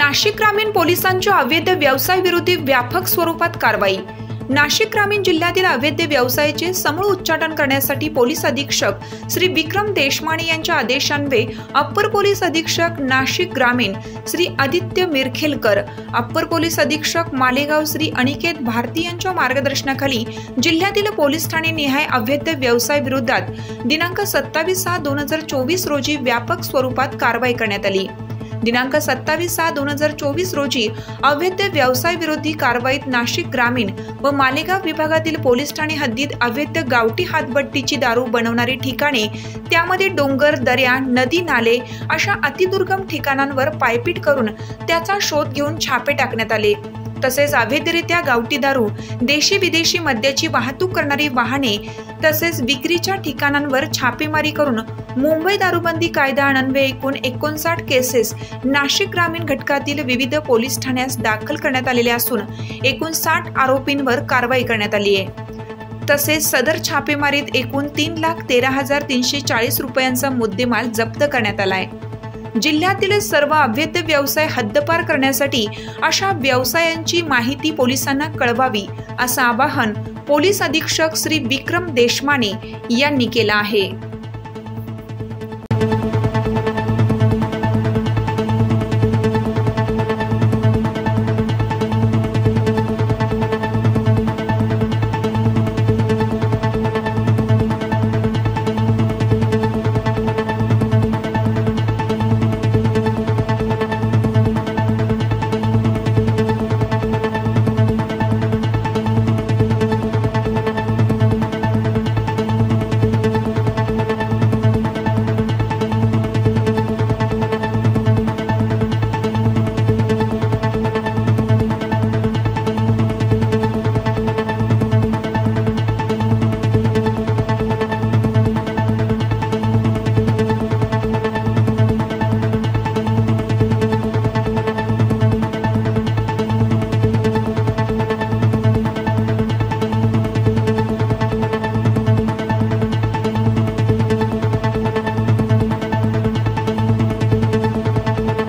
नाशिक ग्रामीण पोलिसांच्या अवैध व्यवसाय विरोधी व्यापक स्वरूपात कारवाई। नाशिक ग्रामीण जिल्ह्यातील अवैध व्यवसायाचे समूळ उच्चाटन करण्यासाठी पोलीस अधीक्षक श्री विक्रम देशमाने यांच्या आदेशान्वये अप्पर पोलीस अधीक्षक नाशिक ग्रामीण श्री आदित्य मिरखेलकर, अप्पर पोलीस अधीक्षक मालेगाव श्री अनिकेत भारती यांच्या मार्गदर्शनाखाली जिल्ह्यातील पोलीस ठाणे निहाय अवैध व्यवसाय विरोधात दिनांक 27/6/2024 रोजी व्यापक स्वरूपात कारवाई करण्यात आली। दिनांक 27/6/2024 रोजी अवैध व्यवसाय विरोधी कारवाईत नाशिक ग्रामीण व मालेगाव विभागातील पोलीस ठाणे हद्दीत अवैध गावठी हातभट्टीची दारू बनवणारी ठिकाणे, त्यामध्ये डोंगर, दर्या, नदी, नाले अशा अतिदुर्गम ठिकाणांवर पायपीट करून त्याचा शोध घेऊन छापे टाकण्यात आले। तसेच अवैधरित्या गावठी दारू, देशी विदेशी मद्याची वाहतूक करणारी वाहने तसेच विक्रीच्या ठिकाणांवर छापेमारी करून मुंबई दारूबंदी कायदा अन्वये एकूण 59 केसेस नाशिक ग्रामीण घटकातील विविध पोलीस ठाण्यास दाखल करण्यात आलेल्या असून एकूण 60 आरोपींवर कारवाई करण्यात आली आहे। तसेच सदर छापेमारीत एकूण 3,13,340 रुपयांचा मुद्देमाल जप्त करण्यात आला आहे। जिल्ह्यातील सर्व अवैध व्यवसाय हद्दपार करण्यासाठी अशा व्यवसायांची माहिती पोलिसांना कळवावी असं आवाहन पोलीस अधीक्षक श्री विक्रम देशमाने यांनी केलं आहे।